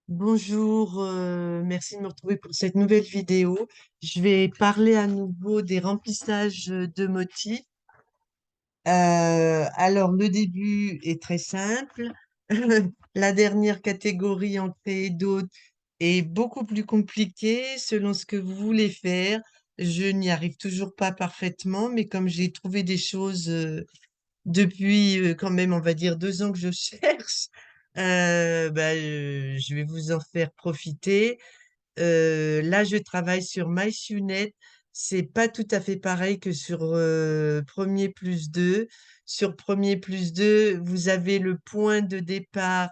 Bonjour, merci de me retrouver pour cette nouvelle vidéo. Je vais parler à nouveau des remplissages de motifs. Alors, le début est très simple. La dernière catégorie, en créer d'autres, est beaucoup plus compliquée selon ce que vous voulez faire. Je n'y arrive toujours pas parfaitement, mais comme j'ai trouvé des choses depuis quand même, on va dire, 2 ans que je cherche, je vais vous en faire profiter. Là, je travaille sur MySUNET. C'est pas tout à fait pareil que sur Premier plus 2. Sur Premier plus 2, vous avez le point de départ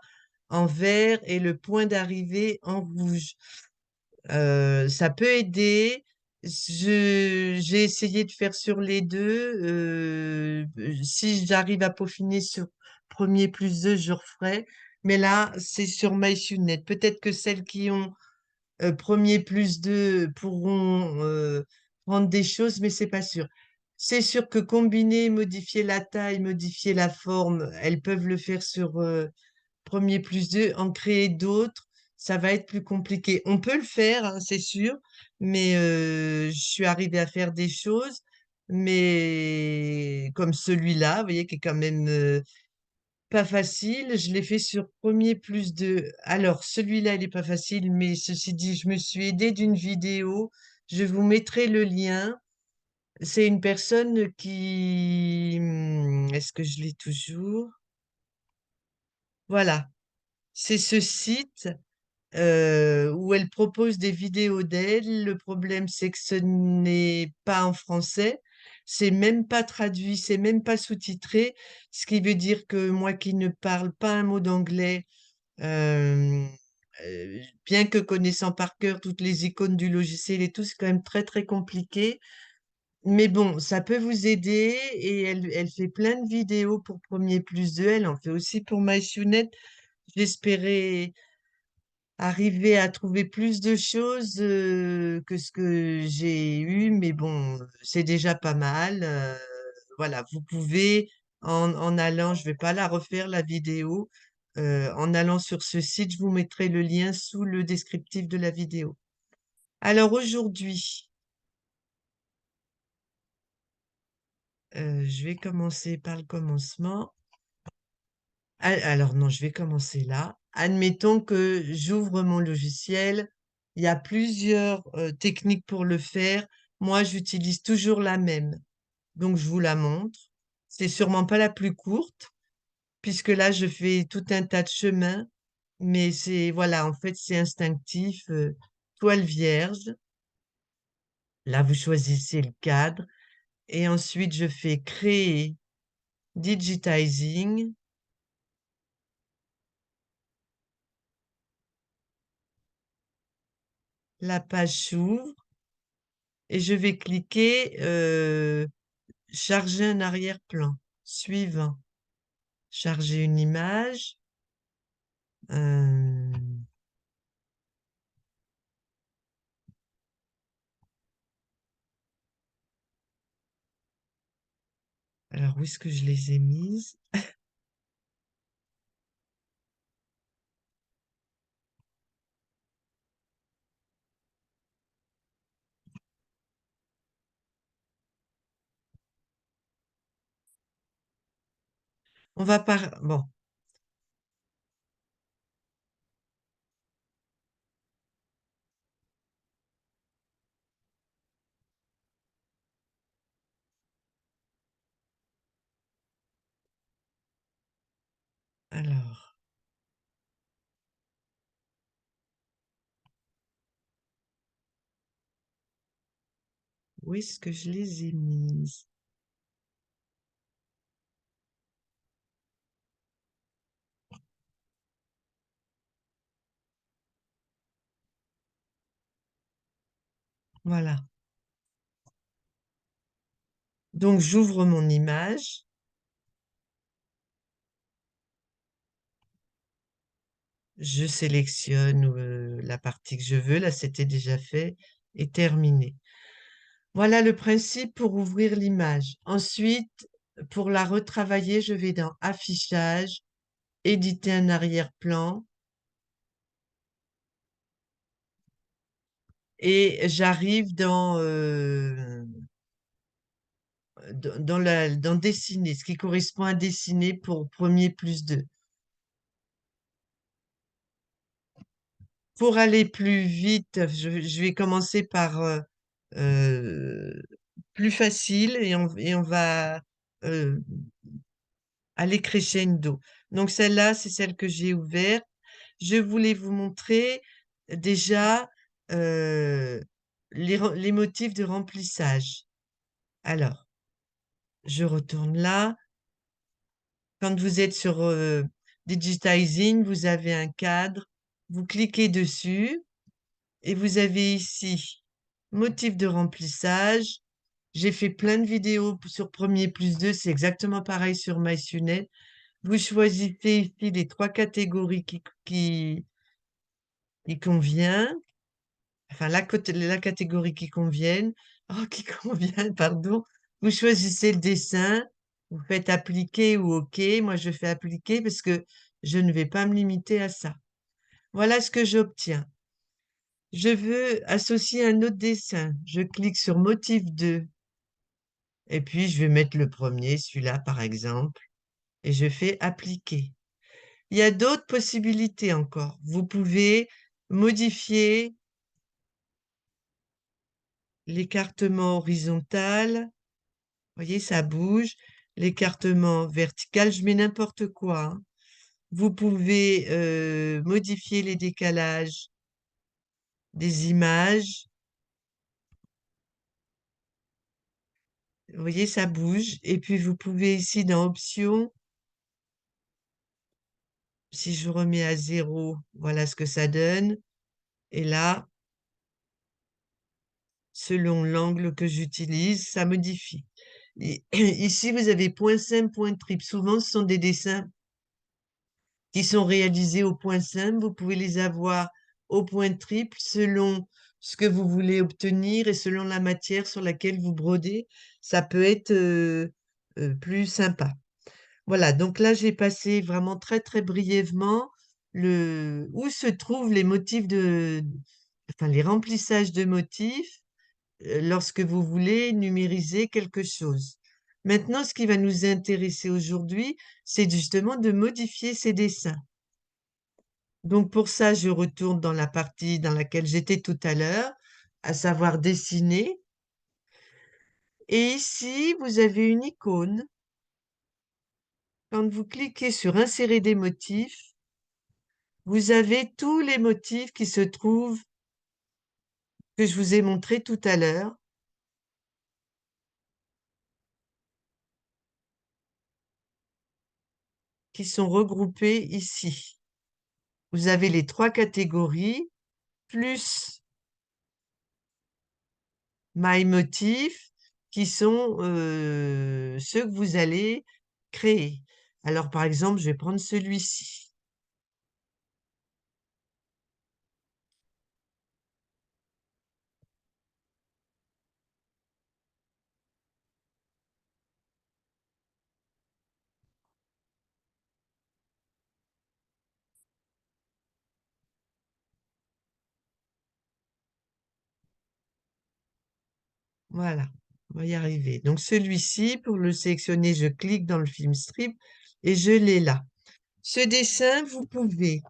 en vert et le point d'arrivée en rouge. Ça peut aider. J'ai essayé de faire sur les deux. Si j'arrive à peaufiner sur Premier plus 2, je referai. Mais là, c'est sur MySUNET. Peut-être que celles qui ont Premier plus 2 pourront prendre des choses, mais c'est pas sûr. C'est sûr que combiner, modifier la taille, modifier la forme, elles peuvent le faire sur Premier plus 2. En créer d'autres, ça va être plus compliqué. On peut le faire, hein, c'est sûr, mais je suis arrivée à faire des choses, mais comme celui-là, vous voyez, qui est quand même pas facile, je l'ai fait sur Premier plus 2. Alors, celui-là, il est pas facile, mais ceci dit, je me suis aidée d'une vidéo. Je vous mettrai le lien. C'est une personne qui... Est-ce que je l'ai toujours? Voilà. C'est ce site où elle propose des vidéos d'elle. Le problème, c'est que ce n'est pas en français. C'est même pas traduit, c'est même pas sous-titré. Ce qui veut dire que moi qui ne parle pas un mot d'anglais, Euh, bien que connaissant par cœur toutes les icônes du logiciel et tout, c'est quand même très très compliqué. Mais bon, ça peut vous aider et elle fait plein de vidéos pour Premier plus 2. Elle en fait aussi pour MySUNET. J'espérais arriver à trouver plus de choses que ce que j'ai eu, mais bon, c'est déjà pas mal. Voilà, vous pouvez, en allant, je vais pas la refaire la vidéo, en allant sur ce site, je vous mettrai le lien sous le descriptif de la vidéo. Alors aujourd'hui, je vais commencer par le commencement. Alors non, je vais commencer là. Admettons que j'ouvre mon logiciel. Il y a plusieurs techniques pour le faire. Moi, j'utilise toujours la même. Donc, je vous la montre. C'est sûrement pas la plus courte, puisque là, je fais tout un tas de chemins. Mais c'est, voilà, en fait, c'est instinctif. Toile vierge. Là, vous choisissez le cadre. Et ensuite, je fais créer digitizing. La page s'ouvre et je vais cliquer charger un arrière-plan. Suivant. Charger une image. Euh, alors, où est-ce que je les ai mises? On va par... Bon, alors, où est-ce que je les ai mises? Voilà. Donc, j'ouvre mon image. Je sélectionne la partie que je veux. Là, c'était déjà fait et terminé. Voilà le principe pour ouvrir l'image. Ensuite, pour la retravailler, je vais dans Affichage, Éditer un arrière-plan. et j'arrive dans dessiner, ce qui correspond à dessiner pour premier plus 2. Pour aller plus vite, je vais commencer par euh, plus facile et on va euh, aller crescendo. Donc celle-là, c'est celle que j'ai ouverte. Je voulais vous montrer déjà euh, les motifs de remplissage. Alors, je retourne là. Quand vous êtes sur Digitizing, vous avez un cadre. Vous cliquez dessus et vous avez ici motif de remplissage. J'ai fait plein de vidéos sur Premier plus 2. C'est exactement pareil sur MySunet. Vous choisissez ici les trois catégories qui convient, enfin la catégorie qui convienne, oh, qui convient, pardon. Vous choisissez le dessin, vous faites appliquer ou OK. Moi, je fais appliquer parce que je ne vais pas me limiter à ça. Voilà ce que j'obtiens. Je veux associer un autre dessin. Je clique sur motif 2 et puis je vais mettre le premier, celui-là par exemple, et je fais appliquer. Il y a d'autres possibilités encore. Vous pouvez modifier l'écartement horizontal. Vous voyez, ça bouge. L'écartement vertical, je mets n'importe quoi, hein. Vous pouvez modifier les décalages des images. Vous voyez, ça bouge. Et puis, vous pouvez ici, dans Options, si je remets à 0, voilà ce que ça donne. Et là, selon l'angle que j'utilise, ça modifie. Et ici, vous avez point simple, point triple. Souvent, ce sont des dessins qui sont réalisés au point simple. Vous pouvez les avoir au point triple selon ce que vous voulez obtenir et selon la matière sur laquelle vous brodez. Ça peut être plus sympa. Voilà, donc là, j'ai passé vraiment très, très brièvement où se trouvent les motifs enfin, les remplissages de motifs lorsque vous voulez numériser quelque chose. Maintenant, ce qui va nous intéresser aujourd'hui, c'est justement de modifier ces dessins. Donc pour ça, je retourne dans la partie dans laquelle j'étais tout à l'heure, à savoir dessiner. Et ici, vous avez une icône. Quand vous cliquez sur Insérer des motifs, vous avez tous les motifs qui se trouvent, que je vous ai montré tout à l'heure, qui sont regroupés ici. Vous avez les trois catégories, plus My Motifs, qui sont ceux que vous allez créer. Alors, par exemple, je vais prendre celui-ci. Voilà, on va y arriver. Donc celui-ci, pour le sélectionner, je clique dans le film strip et je l'ai là. Ce dessin, vous pouvez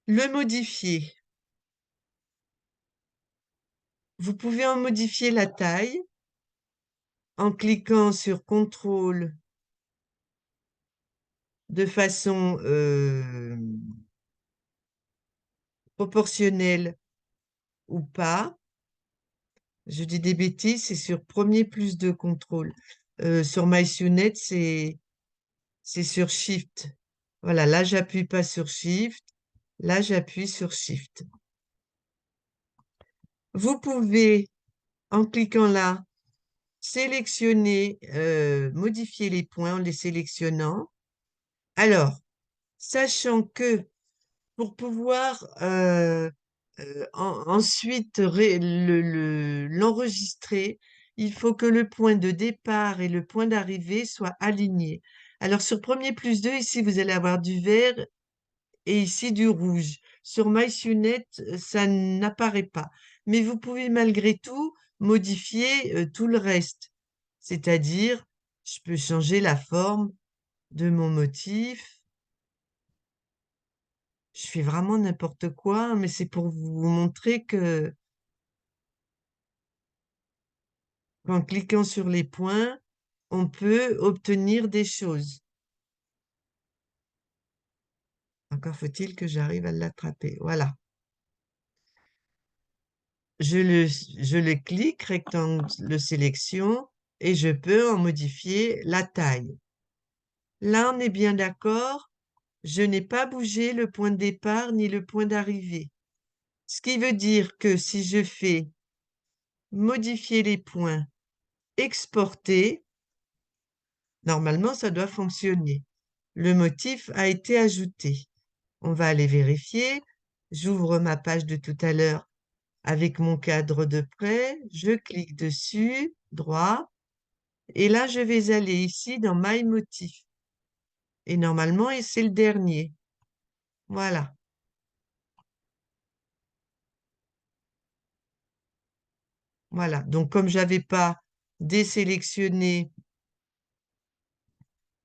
le modifier. Vous pouvez en modifier la taille en cliquant sur CTRL de façon proportionnelle ou pas. Je dis des bêtises, c'est sur premier plus 2 CTRL. Sur MySunet, c'est sur Shift. Voilà, là, j'appuie pas sur Shift. Là, j'appuie sur Shift. Vous pouvez, en cliquant là, sélectionner, modifier les points en les sélectionnant. Alors, sachant que pour pouvoir ensuite l'enregistrer, il faut que le point de départ et le point d'arrivée soient alignés. Alors, sur premier plus 2, ici, vous allez avoir du vert et ici du rouge. Sur MySUNET, ça n'apparaît pas. Mais vous pouvez malgré tout modifier tout le reste. C'est-à-dire, je peux changer la forme de mon motif. Je fais vraiment n'importe quoi, mais c'est pour vous montrer que qu'en cliquant sur les points, on peut obtenir des choses. Encore faut-il que j'arrive à l'attraper. Voilà. Je le clique, rectangle sélection, et je peux en modifier la taille. Là, on est bien d'accord, je n'ai pas bougé le point de départ ni le point d'arrivée. Ce qui veut dire que si je fais modifier les points, exporter, normalement, ça doit fonctionner. Le motif a été ajouté. On va aller vérifier. J'ouvre ma page de tout à l'heure avec mon cadre de près. Je clique dessus, droit. Et là, je vais aller ici dans My Motif. Et normalement, c'est le dernier. Voilà. Voilà. Donc, comme je n'avais pas désélectionné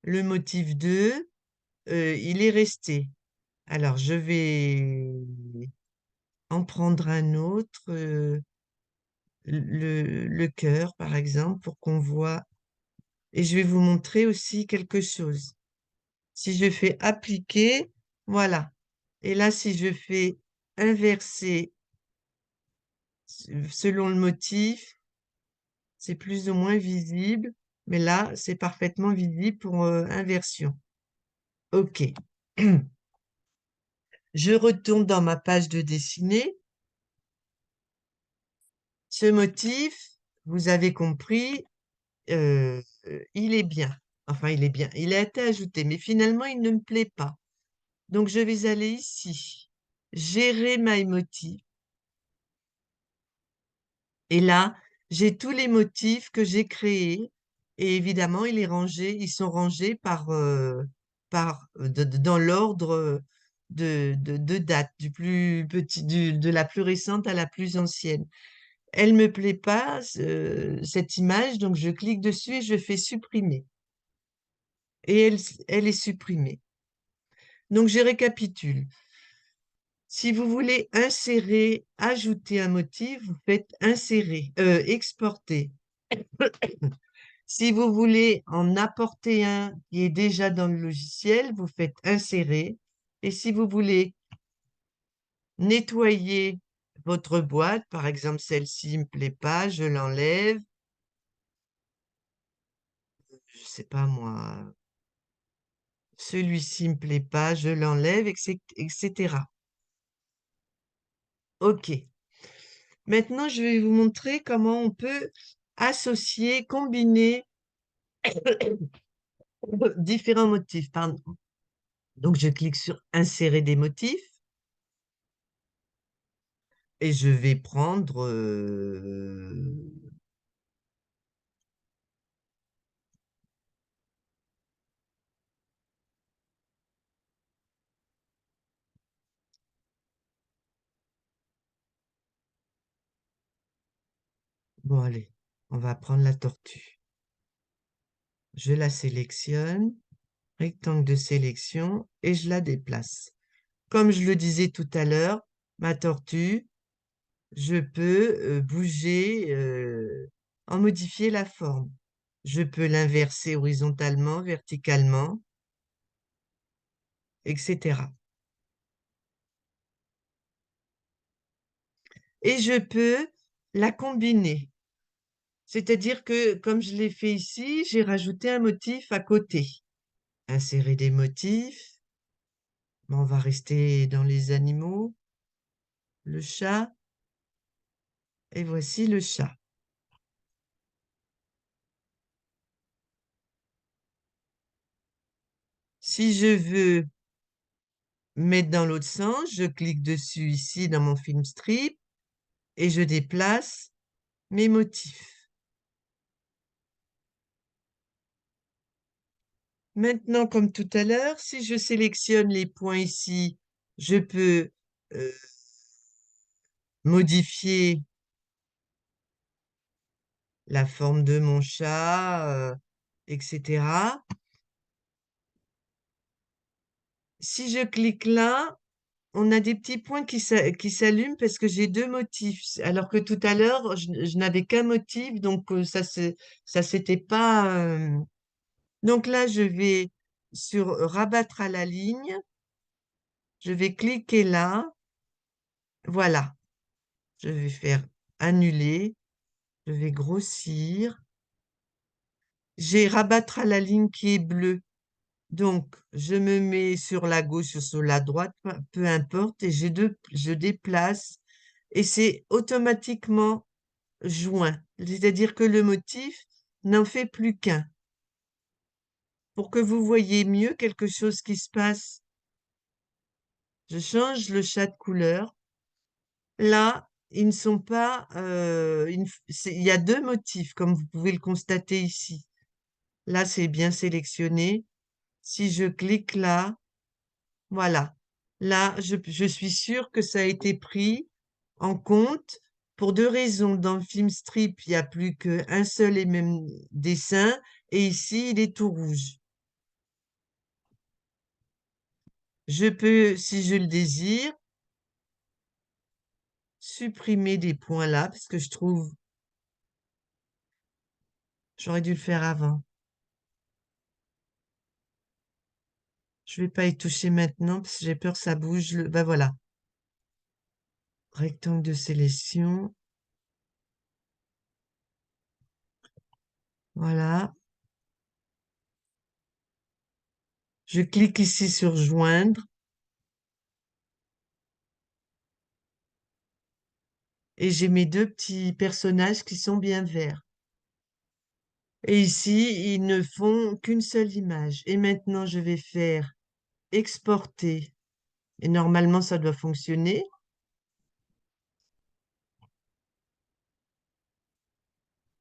le motif 2, il est resté. Alors, je vais en prendre un autre, le cœur, par exemple, pour qu'on voit. Et je vais vous montrer aussi quelque chose. Si je fais appliquer, voilà. Et là, si je fais inverser selon le motif, c'est plus ou moins visible. Mais là, c'est parfaitement visible pour inversion. OK. Je retourne dans ma page de dessiner. Ce motif, vous avez compris, il est bien. Enfin, il est bien. Il a été ajouté, mais finalement, il ne me plaît pas. Donc, je vais aller ici, gérer my motif. Et là, j'ai tous les motifs que j'ai créés. Et évidemment, ils sont rangés dans l'ordre de date, du plus petit, de la plus récente à la plus ancienne. Elle me plaît pas, cette image, donc je clique dessus et je fais supprimer. Et elle est supprimée. Donc, je récapitule. Si vous voulez insérer, ajouter un motif, vous faites insérer, exporter. Si vous voulez en apporter un qui est déjà dans le logiciel, vous faites insérer. Et si vous voulez nettoyer votre boîte, par exemple celle-ci ne me plaît pas, je l'enlève. Je sais pas moi, celui-ci me plaît pas, je l'enlève, etc. OK. Maintenant, je vais vous montrer comment on peut associer, combiner différents motifs. Pardon. Donc, je clique sur Insérer des motifs et je vais prendre... Bon, allez, on va prendre la tortue. Je la sélectionne, rectangle de sélection, et je la déplace. Comme je le disais tout à l'heure, ma tortue, je peux bouger, en modifier la forme. Je peux l'inverser horizontalement, verticalement, etc. Et je peux la combiner. C'est-à-dire que, comme je l'ai fait ici, j'ai rajouté un motif à côté. Insérer des motifs. Bon, on va rester dans les animaux. Le chat. Et voici le chat. Si je veux mettre dans l'autre sens, je clique dessus ici dans mon film strip et je déplace mes motifs. Maintenant, comme tout à l'heure, si je sélectionne les points ici, je peux euh, modifier la forme de mon chat, etc. Si je clique là, on a des petits points qui s'allument parce que j'ai deux motifs, alors que tout à l'heure, je n'avais qu'un motif, donc ça s'était pas. Donc là, je vais sur rabattre à la ligne, je vais cliquer là, voilà, je vais faire annuler, je vais grossir. J'ai rabattre à la ligne qui est bleue. Donc, je me mets sur la gauche ou sur la droite, peu importe, et je déplace et c'est automatiquement joint. C'est-à-dire que le motif n'en fait plus qu'un. Pour que vous voyez mieux quelque chose qui se passe, je change le chat de couleur. Là, ils ne sont pas. Il y a deux motifs, comme vous pouvez le constater ici. Là, c'est bien sélectionné. Si je clique là, voilà. Là, je suis sûre que ça a été pris en compte pour deux raisons. Dans le film strip, il n'y a plus qu'un seul et même dessin, et ici, il est tout rouge. Je peux, si je le désire, supprimer des points là, parce que je trouve, j'aurais dû le faire avant. Je vais pas y toucher maintenant, parce que j'ai peur que ça bouge. Ben voilà. Rectangle de sélection. Voilà. Je clique ici sur joindre. Et j'ai mes deux petits personnages qui sont bien verts. Et ici, ils ne font qu'une seule image. Et maintenant, je vais faire exporter. Et normalement, ça doit fonctionner.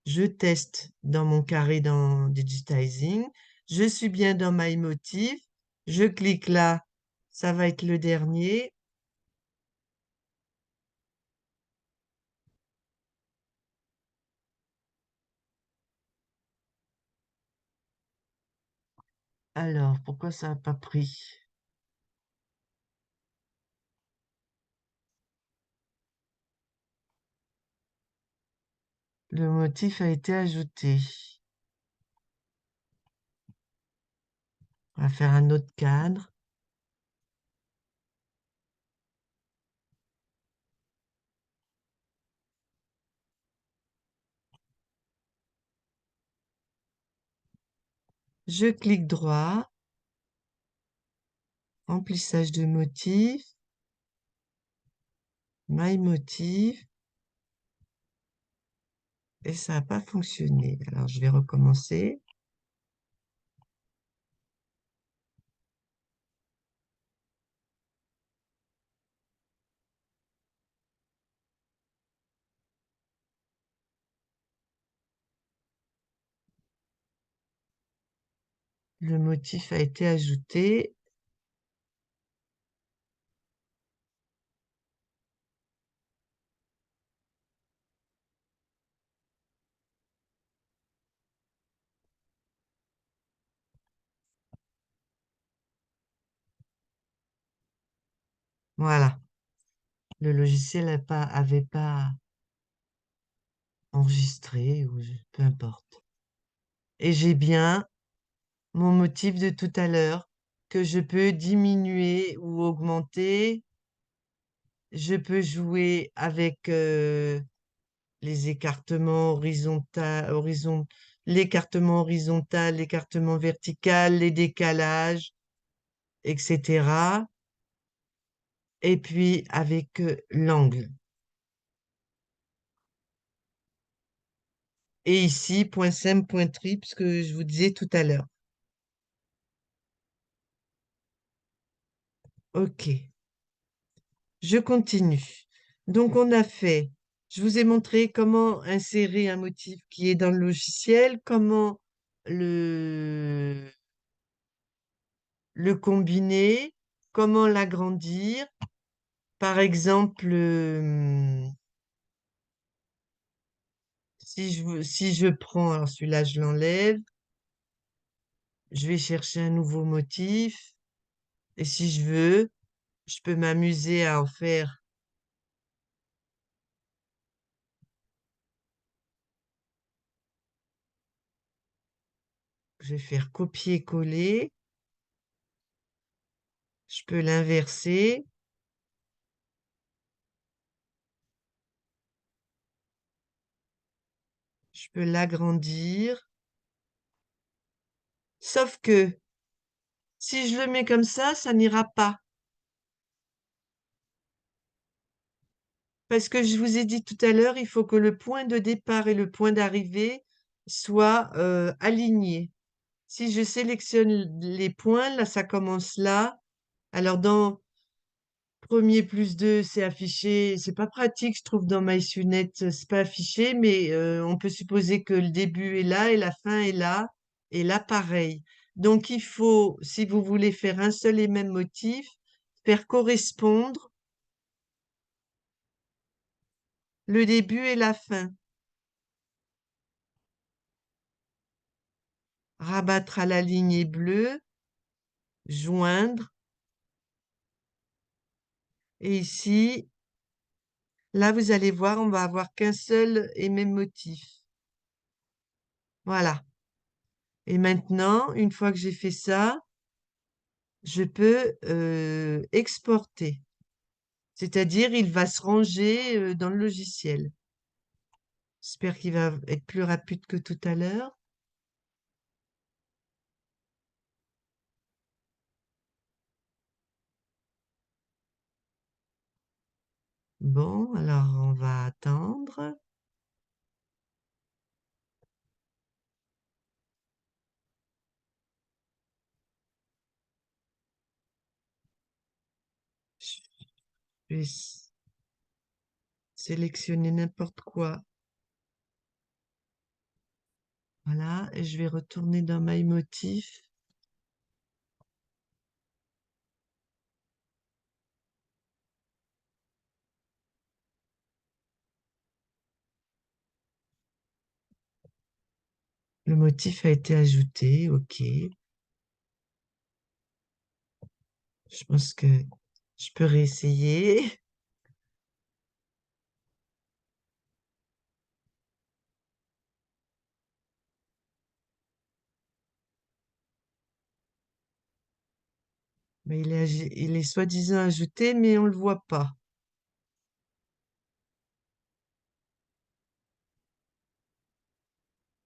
Je teste dans mon carré dans Digitizing. Je suis bien dans My Motif. Je clique là. Ça va être le dernier. Alors, pourquoi ça n'a pas pris? Le motif a été ajouté. On va faire un autre cadre. Je clique droit. Remplissage de motif. My Motif. Et ça n'a pas fonctionné. Alors, je vais recommencer. Le motif a été ajouté. Voilà. Le logiciel avait pas enregistré ou peu importe. Et j'ai bien mon motif de tout à l'heure que je peux diminuer ou augmenter. Je peux jouer avec les écartements l'écartement horizontal, l'écartement vertical, les décalages, etc. Et puis avec l'angle. Et ici, point sem, point tri, ce que je vous disais tout à l'heure. OK, je continue. Donc, on a fait, je vous ai montré comment insérer un motif qui est dans le logiciel, comment le, le combiner, comment l'agrandir. Par exemple, si je prends, alors celui-là, je l'enlève, je vais chercher un nouveau motif. Et si je veux, je peux m'amuser à en faire. Je vais faire copier-coller. Je peux l'inverser. Je peux l'agrandir. Sauf que si je le mets comme ça n'ira pas. Parce que je vous ai dit tout à l'heure, il faut que le point de départ et le point d'arrivée soient alignés. Si je sélectionne les points, là, ça commence là. Alors, dans premier plus 2, c'est affiché. C'est pas pratique, je trouve, dans MySUNET, c'est pas affiché, mais on peut supposer que le début est là et la fin est là. Et là, pareil. Donc, il faut, si vous voulez faire un seul et même motif, faire correspondre le début et la fin. Rabattre à la ligne bleue, joindre. Et ici, là, vous allez voir, on va avoir qu'un seul et même motif. Voilà. Et maintenant, une fois que j'ai fait ça, je peux exporter. C'est-à-dire, il va se ranger dans le logiciel. J'espère qu'il va être plus rapide que tout à l'heure. Bon, alors on va attendre. Je vais sélectionner n'importe quoi. Voilà, et je vais retourner dans My Motif. Le motif a été ajouté, ok. Je pense que je peux réessayer. Mais il est soi-disant ajouté, mais on ne le voit pas.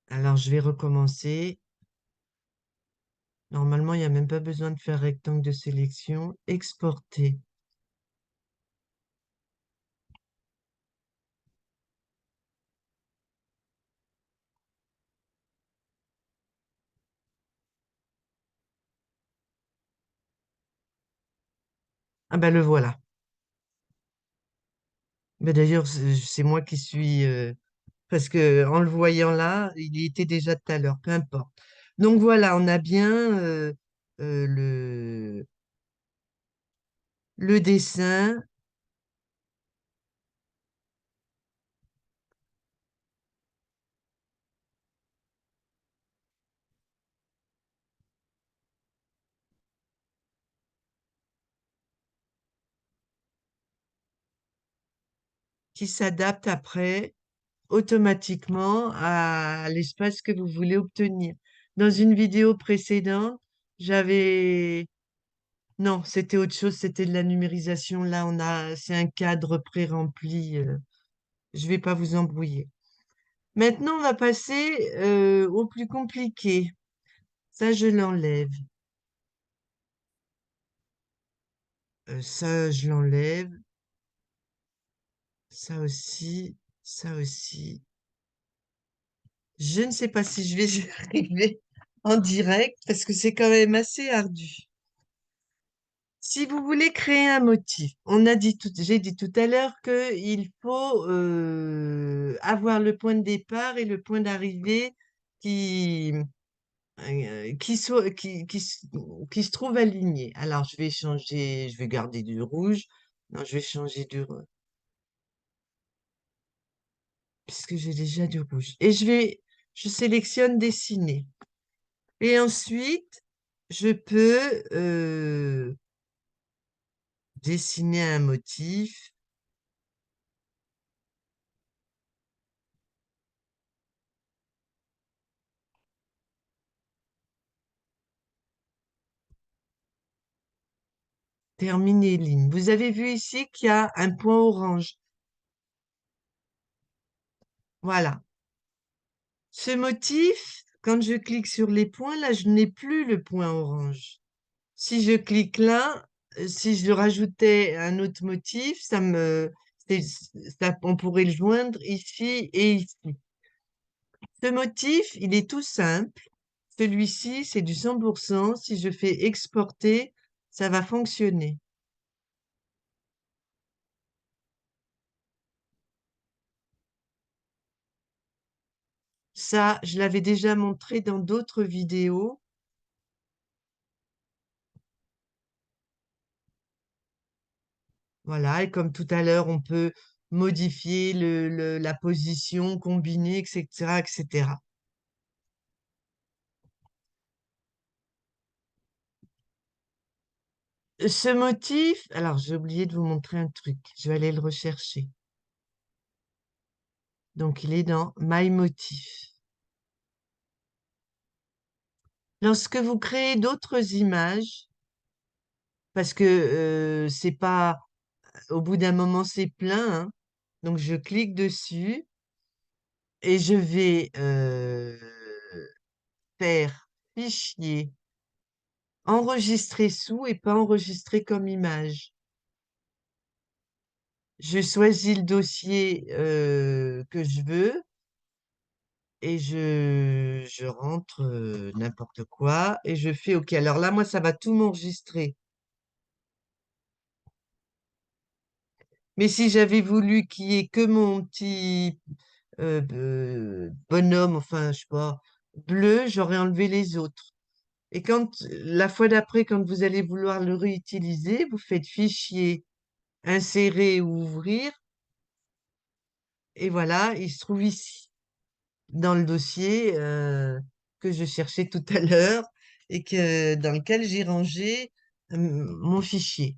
Alors, je vais recommencer. Normalement, il n'y a même pas besoin de faire rectangle de sélection. Exporter. Ah ben le voilà. Ben d'ailleurs, c'est moi qui suis... parce que en le voyant là, il y était déjà tout à l'heure, peu importe. Donc voilà, on a bien euh, le, le dessin qui s'adapte après automatiquement à l'espace que vous voulez obtenir. Dans une vidéo précédente, j'avais... Non, c'était autre chose, c'était de la numérisation. Là, c'est un cadre pré-rempli. Je vais pas vous embrouiller. Maintenant, on va passer au plus compliqué. Ça, je l'enlève. Ça, je l'enlève. Ça aussi. Ça aussi. Je ne sais pas si je vais y arriver en direct parce que c'est quand même assez ardu. Si vous voulez créer un motif, j'ai dit tout à l'heure qu'il faut avoir le point de départ et le point d'arrivée qui, qui se trouvent alignés. Alors, je vais changer, je vais garder du rouge. Non, je vais changer puisque j'ai déjà du rouge. Et je sélectionne dessiner. Et ensuite, je peux dessiner un motif. Terminer ligne. Vous avez vu ici qu'il y a un point orange. Voilà. Ce motif, quand je clique sur les points, là, je n'ai plus le point orange. Si je clique là, si je rajoutais un autre motif, c'est- on pourrait le joindre ici et ici. Ce motif, il est tout simple. Celui-ci, c'est du 100%. Si je fais exporter, ça va fonctionner. Ça, je l'avais déjà montré dans d'autres vidéos. Voilà, et comme tout à l'heure, on peut modifier la position, combiner, etc., etc. Ce motif, alors j'ai oublié de vous montrer un truc. Je vais aller le rechercher. Donc, il est dans My Motif. Lorsque vous créez d'autres images, parce que c'est pas, au bout d'un moment, c'est plein, hein. Donc, je clique dessus et je vais faire fichier, enregistrer sous et pas enregistrer comme image. Je choisis le dossier que je veux et je rentre n'importe quoi et je fais OK. Alors là, moi, ça va tout m'enregistrer. Mais si j'avais voulu qu'il y ait que mon petit bonhomme, enfin, je sais pas, bleu, j'aurais enlevé les autres. Et quand la fois d'après, quand vous allez vouloir le réutiliser, vous faites fichier, insérer ou ouvrir, et voilà, il se trouve ici, dans le dossier que je cherchais tout à l'heure et dans lequel j'ai rangé mon fichier.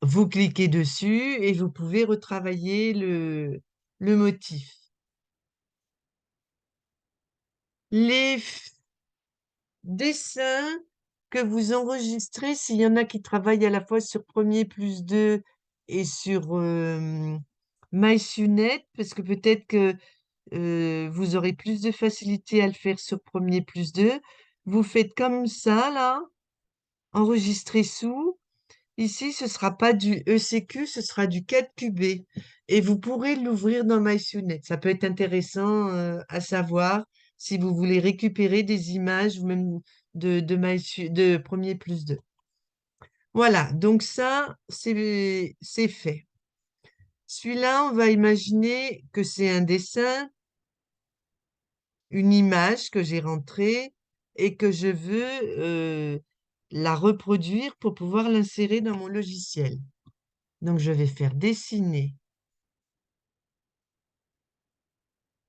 Vous cliquez dessus et vous pouvez retravailler le motif. Les dessins que vous enregistrez, s'il y en a qui travaillent à la fois sur Premier plus 2 et sur MySunet, parce que peut-être que vous aurez plus de facilité à le faire sur Premier plus 2. Vous faites comme ça, là, enregistrer sous. Ici, ce sera pas du ECQ, ce sera du 4QB. Et vous pourrez l'ouvrir dans MySunet. Ça peut être intéressant à savoir si vous voulez récupérer des images ou même de Premier plus 2. Voilà, donc ça, c'est fait. Celui-là, on va imaginer que c'est un dessin, une image que j'ai rentrée et que je veux la reproduire pour pouvoir l'insérer dans mon logiciel. Donc, je vais faire dessiner.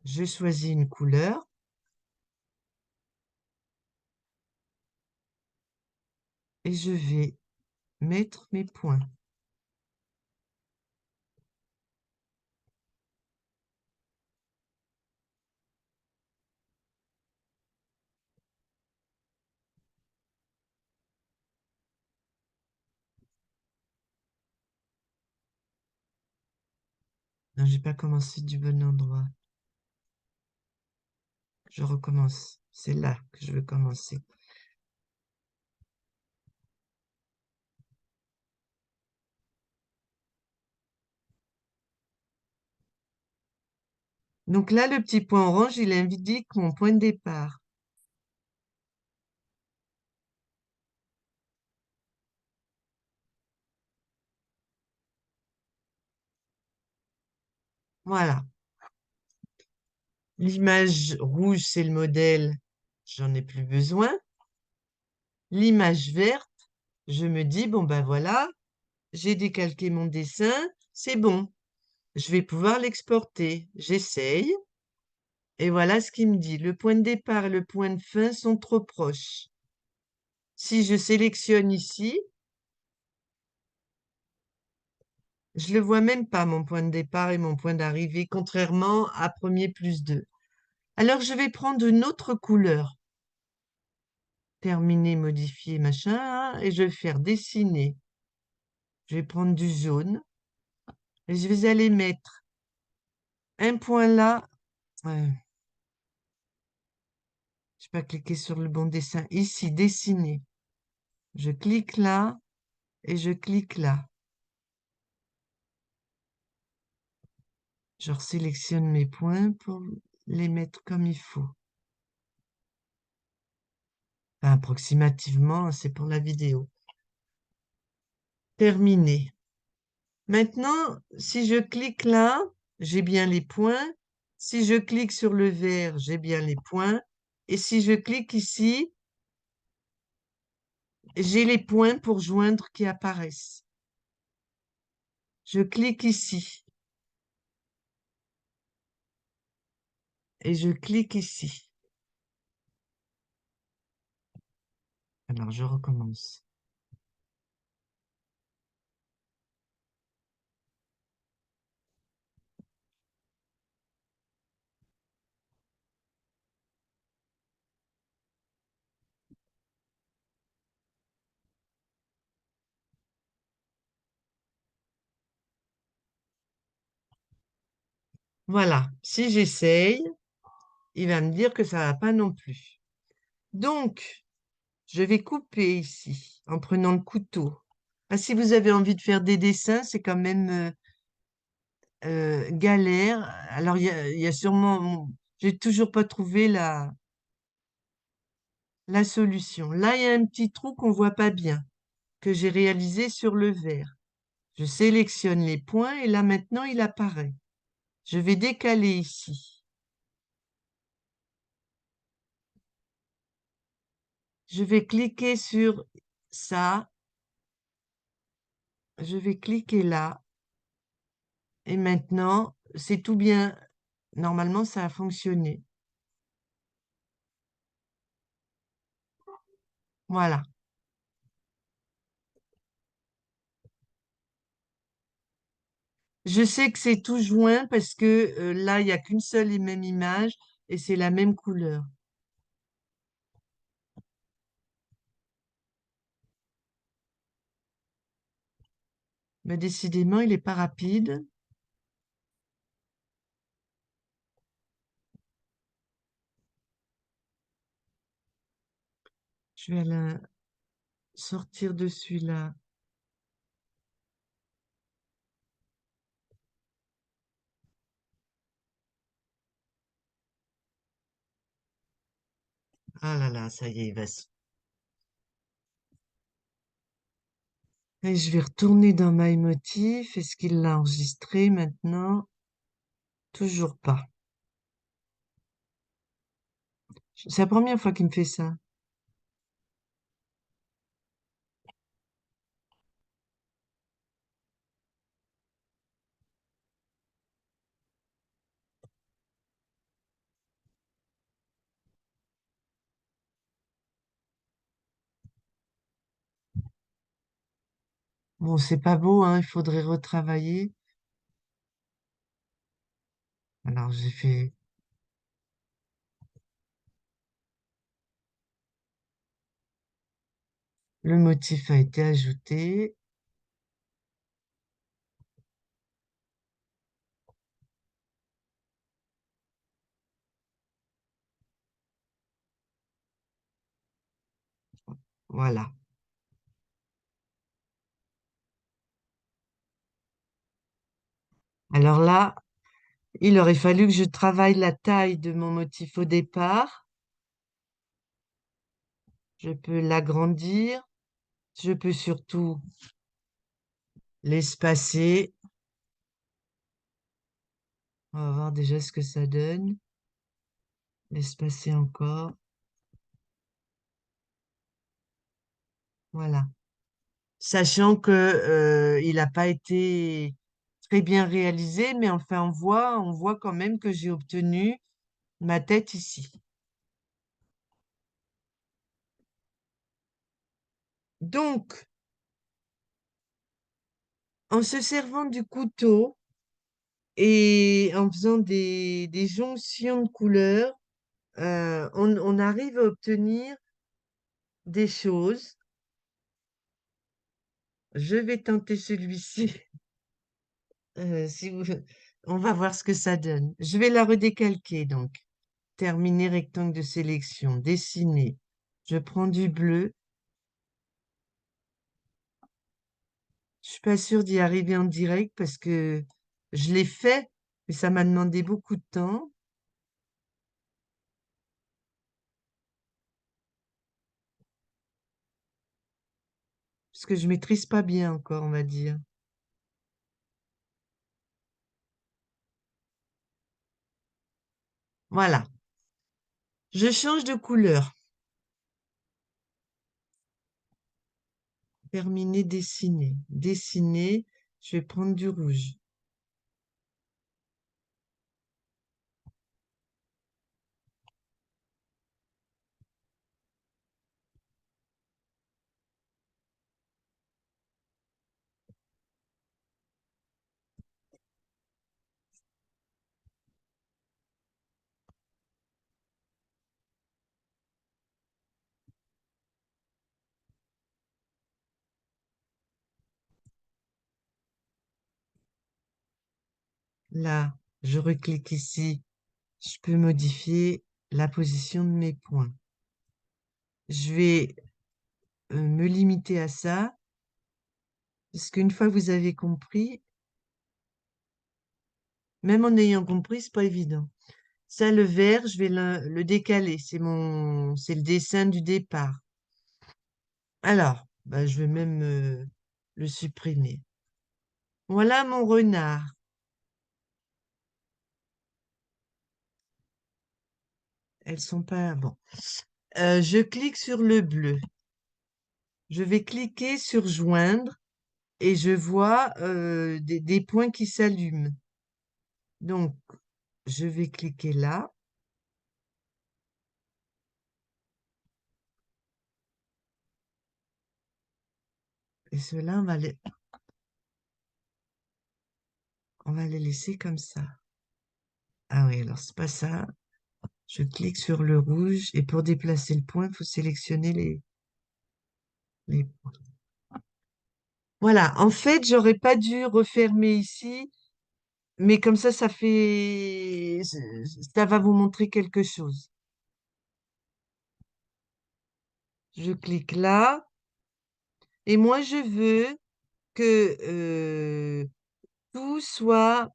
Je choisis une couleur et je vais mettre mes points. Non, j'ai pas commencé du bon endroit. Je recommence. C'est là que je veux commencer. Donc là, le petit point orange, il indique mon point de départ. Voilà. L'image rouge, c'est le modèle. J'en ai plus besoin. L'image verte, je me dis, bon ben voilà, j'ai décalqué mon dessin, c'est bon. Je vais pouvoir l'exporter. J'essaye. Et voilà ce qu'il me dit. Le point de départ et le point de fin sont trop proches. Si je sélectionne ici, je le vois même pas, mon point de départ et mon point d'arrivée, contrairement à premier plus 2. Alors, je vais prendre une autre couleur. Terminer, modifier, machin, et je vais faire dessiner. Je vais prendre du jaune et je vais aller mettre un point là. Je vais pas cliquer sur le bon dessin. Ici, dessiner. Je clique là et je clique là. Je sélectionne mes points pour les mettre comme il faut. Enfin, approximativement, c'est pour la vidéo. Terminé. Maintenant, si je clique là, j'ai bien les points. Si je clique sur le vert, j'ai bien les points. Et si je clique ici, j'ai les points pour joindre qui apparaissent. Je clique ici et je clique ici. Alors, je recommence. Voilà. Si j'essaye, il va me dire que ça va pas non plus. Donc, je vais couper ici en prenant le couteau. Ah, si vous avez envie de faire des dessins, c'est quand même galère. Alors, il y a sûrement... J'ai toujours pas trouvé la solution. Là, il y a un petit trou qu'on voit pas bien, que j'ai réalisé sur le vert. Je sélectionne les points et là, maintenant, il apparaît. Je vais décaler ici. Je vais cliquer sur ça. Je vais cliquer là. Et maintenant, c'est tout bien. Normalement, ça a fonctionné. Voilà. Je sais que c'est tout joint parce que là, il n'y a qu'une seule et même image et c'est la même couleur. Mais décidément, il n'est pas rapide. Je vais la sortir de celui-là. Ah là là, ça y est, il va se... Et je vais retourner dans MyMotif. Est-ce qu'il l'a enregistré maintenant? Toujours pas. C'est la première fois qu'il me fait ça. Bon, c'est pas beau, hein, il faudrait retravailler. Alors, j'ai fait... Le motif a été ajouté. Voilà. Alors là, il aurait fallu que je travaille la taille de mon motif au départ. Je peux l'agrandir. Je peux surtout l'espacer. On va voir déjà ce que ça donne. L'espacer encore. Voilà. sachant que il n'a pas été très bien réalisé, mais enfin on voit quand même que j'ai obtenu ma tête ici. Donc, en se servant du couteau et en faisant des jonctions de couleurs, on arrive à obtenir des choses. Je vais tenter celui-ci. Si vous... On va voir ce que ça donne. Je vais la redécalquer donc. Terminer rectangle de sélection. Dessiner. Je prends du bleu. Je suis pas sûre d'y arriver en direct parce que je l'ai fait, mais ça m'a demandé beaucoup de temps. Parce que je maîtrise pas bien encore, on va dire. Voilà. Je change de couleur. Terminer, dessiner. Dessiner, je vais prendre du rouge. Là, je reclique ici. Je peux modifier la position de mes points. Je vais me limiter à ça, parce qu'une fois que vous avez compris, même en ayant compris, c'est pas évident. Ça, le vert, je vais le décaler. C'est le dessin du départ. Alors, bah, je vais même le supprimer. Voilà mon renard. Elles sont pas bon. Je clique sur le bleu. Je vais cliquer sur joindre et je vois des points qui s'allument. Donc, je vais cliquer là et ceux-là, on va les laisser comme ça. Ah oui, alors c'est pas ça. Je clique sur le rouge et pour déplacer le point, il faut sélectionner les... Voilà, en fait, j'aurais pas dû refermer ici, mais comme ça fait... Ça va vous montrer quelque chose. Je clique là et moi, je veux que tout soit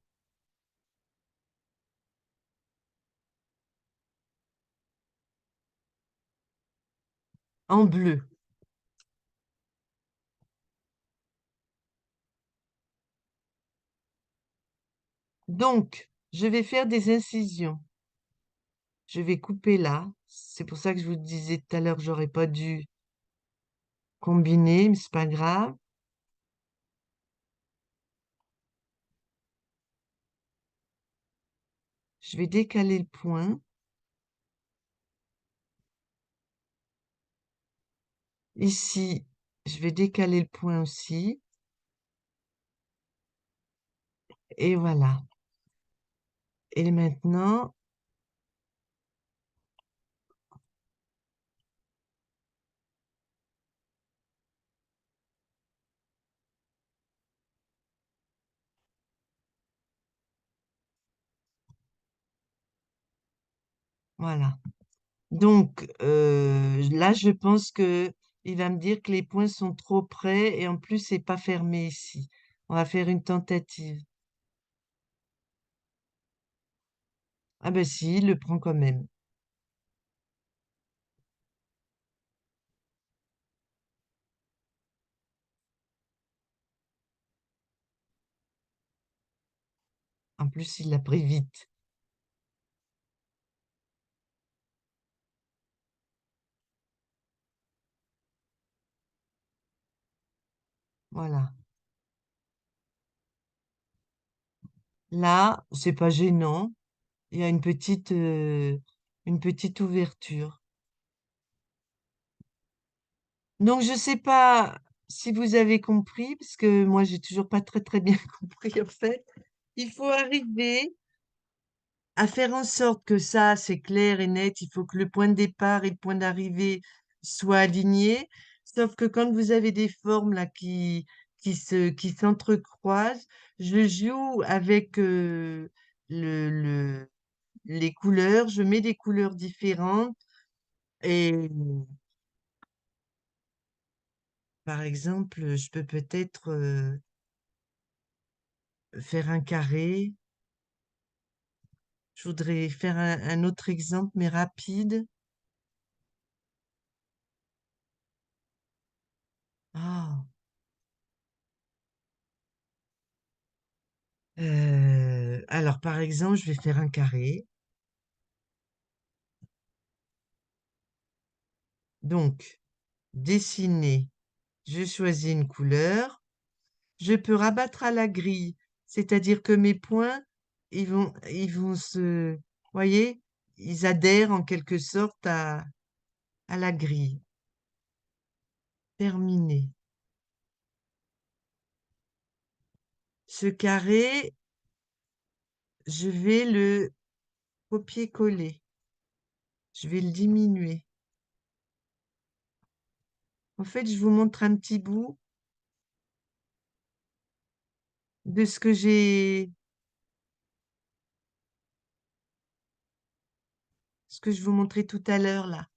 en bleu. Donc, je vais faire des incisions. Je vais couper là. C'est pour ça que je vous disais tout à l'heure que j'aurais pas dû combiner, mais c'est pas grave. Je vais décaler le point. Ici, je vais décaler le point aussi. Et voilà. Et maintenant, voilà. Donc, là, je pense que il va me dire que les points sont trop près et en plus, c'est pas fermé ici. On va faire une tentative. Ah ben si, il le prend quand même. En plus, il l'a pris vite. Voilà. Là, c'est pas gênant. Il y a une petite ouverture. Donc, je sais pas si vous avez compris, parce que moi, j'ai toujours pas très, très bien compris, en fait. Il faut arriver à faire en sorte que ça, c'est clair et net. Il faut que le point de départ et le point d'arrivée soient alignés. Sauf que quand vous avez des formes là qui s'entrecroisent, je joue avec le, le- les couleurs. Je mets des couleurs différentes. Et par exemple, je peux peut-être faire un carré. Je voudrais faire un autre exemple, mais rapide. Ah. Alors, par exemple, je vais faire un carré. Donc, dessiner, je choisis une couleur. Je peux rabattre à la grille, c'est-à-dire que mes points, ils vont voyez, ils adhèrent en quelque sorte à la grille. Terminé. Ce carré, je vais le copier-coller. Je vais le diminuer. En fait, je vous montre un petit bout de ce que je vous montrais tout à l'heure là,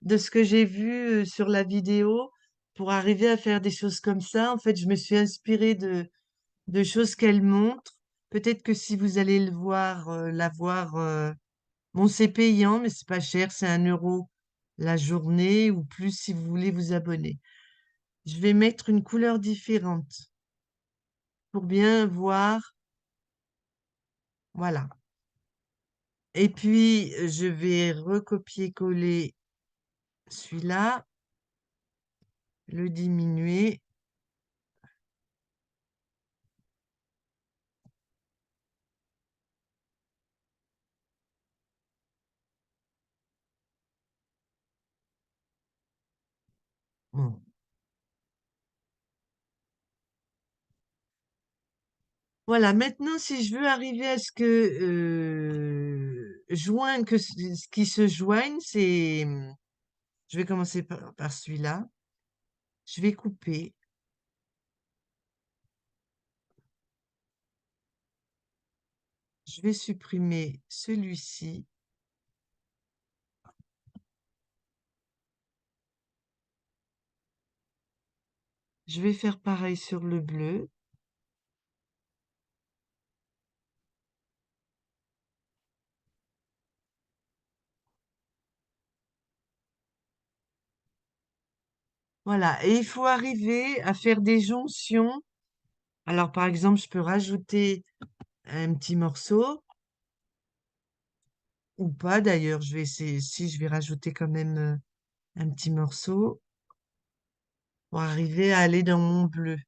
de ce que j'ai vu sur la vidéo pour arriver à faire des choses comme ça. En fait, je me suis inspirée de choses qu'elle montre. Peut-être que si vous allez le voir, la voir, bon, c'est payant, mais c'est pas cher, c'est 1 € la journée ou plus si vous voulez vous abonner. Je vais mettre une couleur différente pour bien voir. Voilà. Et puis, je vais recopier-coller celui-là, le diminuer. Bon. Voilà, maintenant, si je veux arriver à ce que ce qui se joigne, c'est, je vais commencer par celui-là. Je vais couper. Je vais supprimer celui-ci. Je vais faire pareil sur le bleu. Voilà, et il faut arriver à faire des jonctions. Alors, par exemple, je peux rajouter un petit morceau ou pas. D'ailleurs, je vais essayer. Si je vais rajouter quand même un petit morceau pour arriver à aller dans mon bleu.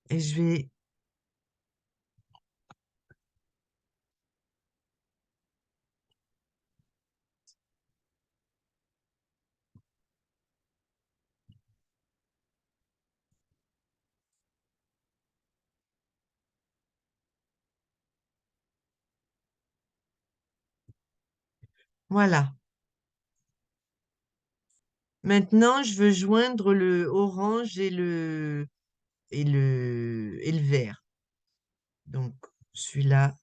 Et je vais, voilà. Maintenant, je veux joindre le orange et le vert. Donc, celui-là,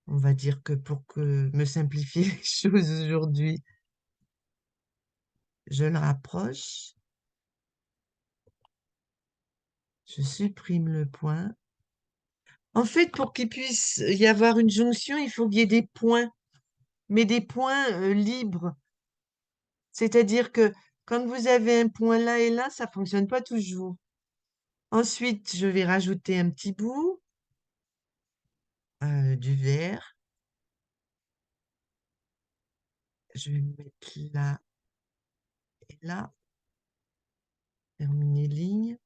on va dire que pour que me simplifier les choses aujourd'hui, je le rapproche, je supprime le point. En fait, pour qu'il puisse y avoir une jonction, il faut qu'il y ait des points, mais des points libres. C'est-à-dire que quand vous avez un point là et là, ça fonctionne pas toujours. Ensuite, je vais rajouter un petit bout du vert. Je vais le mettre là et là. mes lignes.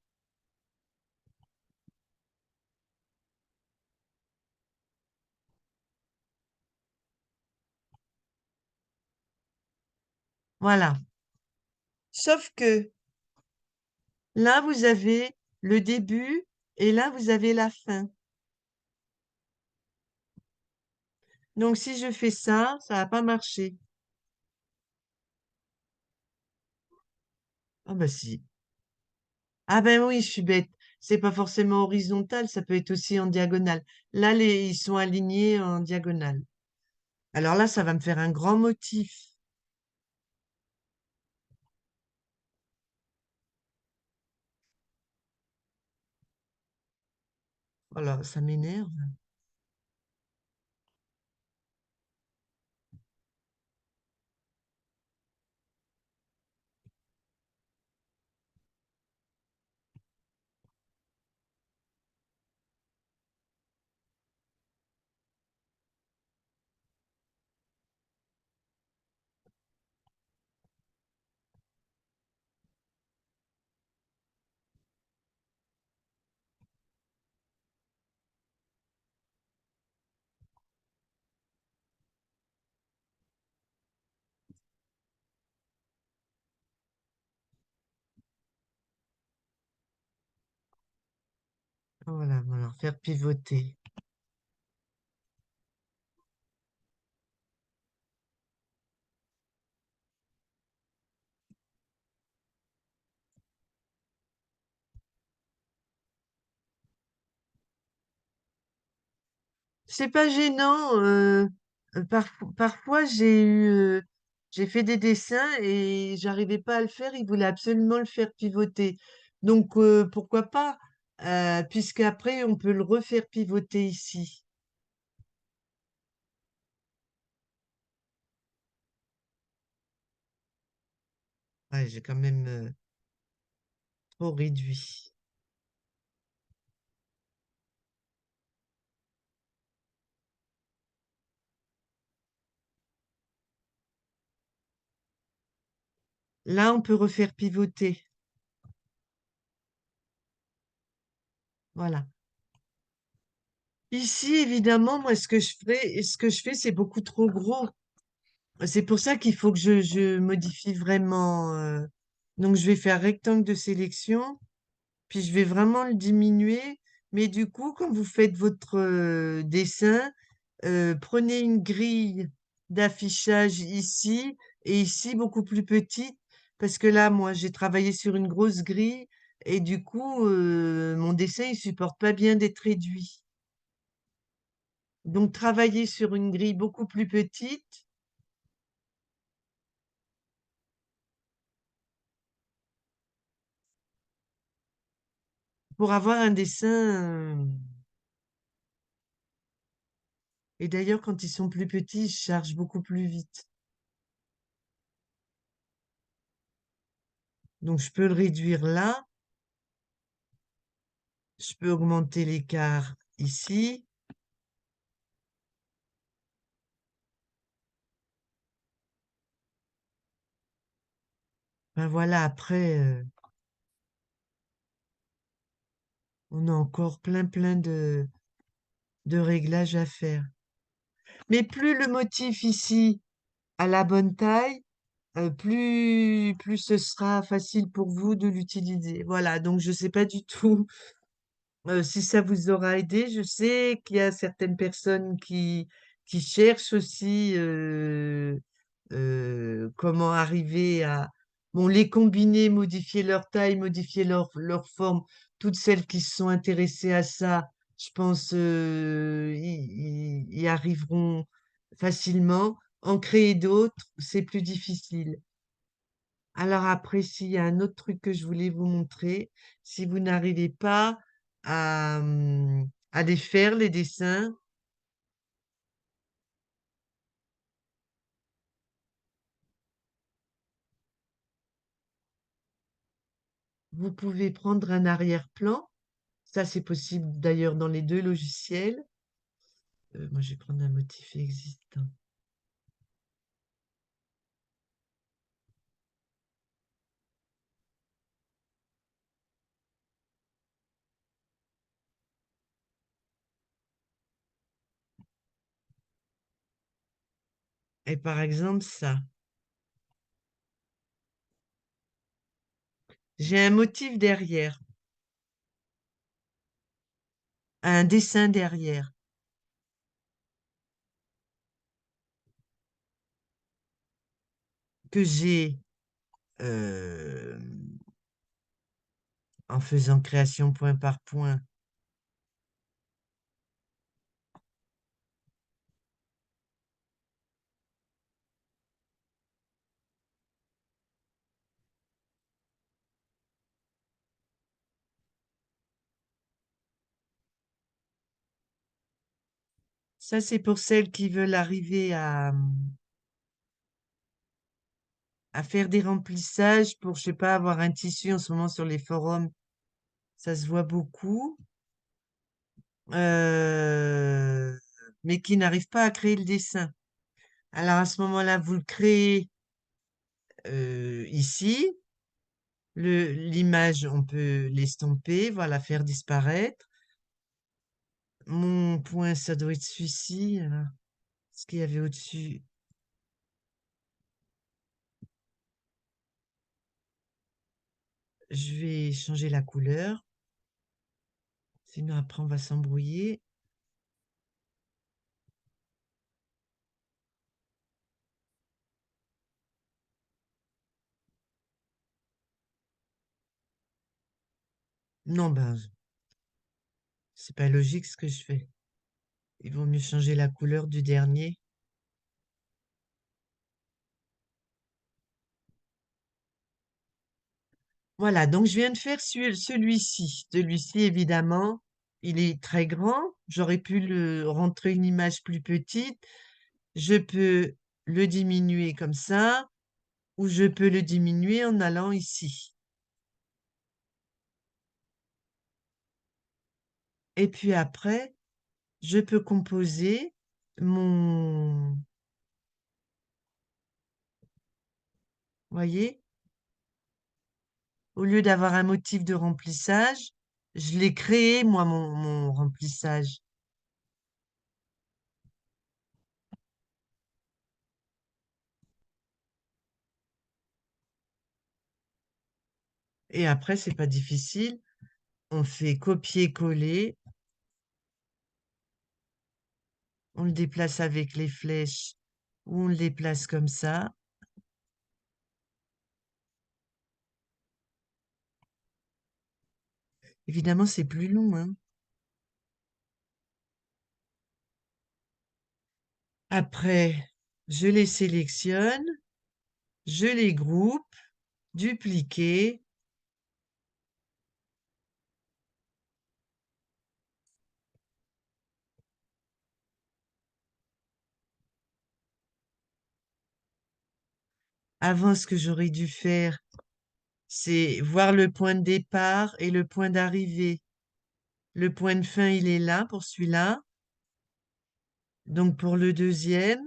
Voilà. Sauf que là, vous avez le début et là, vous avez la fin. Donc, si je fais ça va pas marcher. Ah bah si. Ah ben oui, je suis bête. C'est pas forcément horizontal, ça peut être aussi en diagonale. Là, ils sont alignés en diagonale. Alors là, ça va me faire un grand motif. Voilà, ça m'énerve. Voilà, voilà, faire pivoter. C'est pas gênant. Parfois, j'ai fait des dessins et j'arrivais pas à le faire. Il voulait absolument le faire pivoter. Donc, pourquoi pas? Puisqu'après, on peut le refaire pivoter ici. Ouais, j'ai quand même trop réduit. Là, on peut refaire pivoter. Voilà. Ici, évidemment, moi, ce que je fais, c'est beaucoup trop gros. C'est pour ça qu'il faut que je modifie vraiment. Donc, je vais faire rectangle de sélection, puis je vais vraiment le diminuer. Mais du coup, quand vous faites votre dessin, prenez une grille d'affichage ici et ici beaucoup plus petite, parce que là, moi, j'ai travaillé sur une grosse grille et du coup, mon dessin, il supporte pas bien d'être réduit. Donc, travailler sur une grille beaucoup plus petite pour avoir un dessin. Et d'ailleurs, quand ils sont plus petits, ils chargent beaucoup plus vite. Donc, je peux le réduire là. Je peux augmenter l'écart ici. Ben voilà, après, on a encore plein de réglages à faire. Mais plus le motif ici a la bonne taille, plus ce sera facile pour vous de l'utiliser. Voilà, donc je ne sais pas du tout si ça vous aura aidé. Je sais qu'il y a certaines personnes qui cherchent aussi comment arriver à bon, les combiner, modifier leur taille, modifier leur forme. Toutes celles qui se sont intéressées à ça, je pense, y arriveront facilement. En créer d'autres, c'est plus difficile. Alors après, s'il y a un autre truc que je voulais vous montrer, si vous n'arrivez pas à les faire, les dessins, vous pouvez prendre un arrière-plan. Ça, c'est possible d'ailleurs dans les deux logiciels. Moi, je vais prendre un motif existant. Et par exemple, ça. J'ai un motif derrière, un dessin derrière, que j'ai euh, en faisant création point par point. Ça, c'est pour celles qui veulent arriver à faire des remplissages pour, je sais pas, avoir un tissu en ce moment sur les forums. Ça se voit beaucoup. euh, mais qui n'arrivent pas à créer le dessin. Alors à ce moment-là, vous le créez ici. L'image, on peut l'estomper, voilà, faire disparaître. Mon point, ça doit être celui-ci. Alors, ce qu'il y avait au-dessus, je vais changer la couleur. Sinon, après, on va s'embrouiller. Non, ben, c'est pas logique ce que je fais. Il vaut mieux changer la couleur du dernier. Voilà, donc je viens de faire celui-ci. Celui-ci, évidemment, il est très grand. J'aurais pu le rentrer une image plus petite. Je peux le diminuer comme ça, ou je peux le diminuer en allant ici. Et puis après, je peux composer mon... Voyez, au lieu d'avoir un motif de remplissage, je l'ai créé, moi, mon remplissage. Et après, c'est pas difficile. On fait copier-coller. On le déplace avec les flèches ou on le déplace comme ça. Évidemment, c'est plus long, hein. Après, je les sélectionne, je les groupe, dupliquer. Avant, ce que j'aurais dû faire, c'est voir le point de départ et le point d'arrivée. Le point de fin, il est là pour celui-là. Donc pour le deuxième,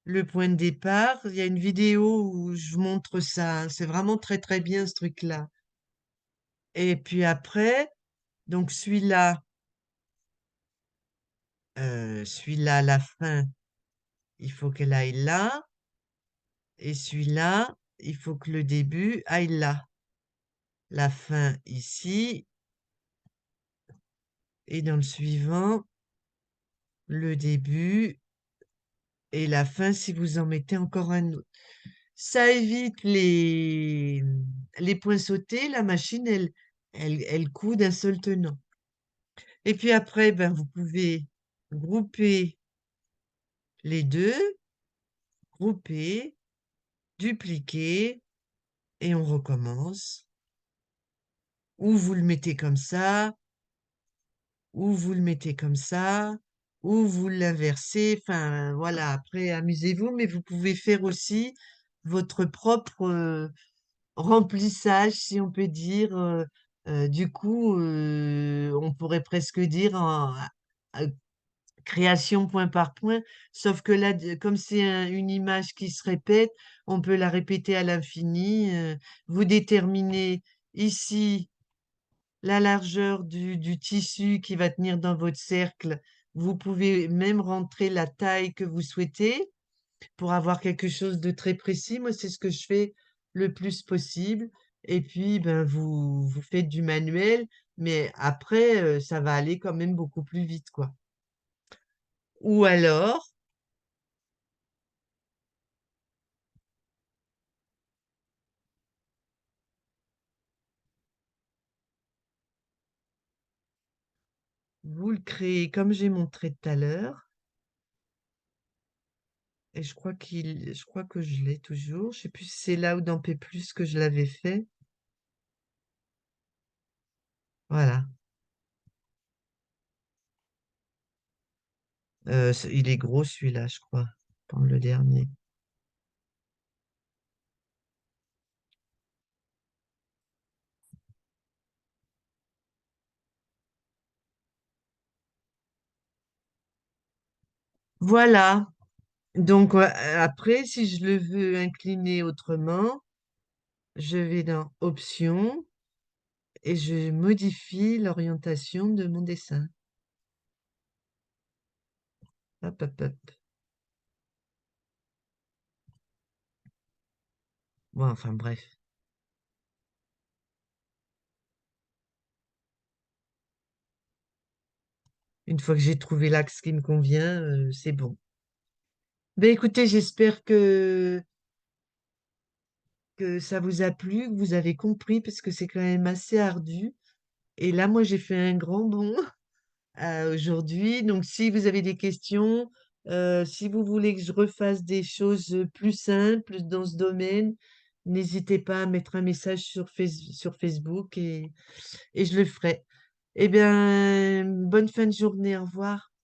le point de départ, il y a une vidéo où je montre ça. C'est vraiment très très bien ce truc-là. Et puis après, donc celui-là, la fin, il faut qu'elle aille là. Et celui-là, il faut que le début aille là. La fin ici. Et dans le suivant, le début et la fin si vous en mettez encore un autre. Ça évite les points sautés. La machine, elle coud d'un seul tenant. Et puis après, ben, vous pouvez grouper les deux, grouper, dupliquer, et on recommence. Ou vous le mettez comme ça, ou vous le mettez comme ça, ou vous l'inversez. Enfin, voilà, après, amusez-vous, mais vous pouvez faire aussi votre propre remplissage, si on peut dire. Du coup, on pourrait presque dire euh, création point par point, sauf que là, comme c'est une image qui se répète, on peut la répéter à l'infini. Vous déterminez ici la largeur du tissu qui va tenir dans votre cercle. Vous pouvez même rentrer la taille que vous souhaitez. pour avoir quelque chose de très précis. Moi, c'est ce que je fais le plus possible. Et puis, ben, vous faites du manuel, mais après, ça va aller quand même beaucoup plus vite, quoi. Ou alors, vous le créez comme j'ai montré tout à l'heure. Et je crois que je l'ai toujours. Je sais plus si c'est là ou dans P+, que je l'avais fait. Voilà. Il est gros celui-là, je crois, dans le dernier. Voilà. Donc après, si je le veux incliner autrement, je vais dans Options et je modifie l'orientation de mon dessin. Hop, hop, hop. Bon, enfin bref. Une fois que j'ai trouvé l'axe qui me convient, c'est bon. Ben écoutez, j'espère que ça vous a plu, que vous avez compris, parce que c'est quand même assez ardu. Et là, moi, j'ai fait un grand bond aujourd'hui. Donc, si vous avez des questions, si vous voulez que je refasse des choses plus simples dans ce domaine, n'hésitez pas à mettre un message sur Facebook et je le ferai. Eh bien, bonne fin de journée, au revoir.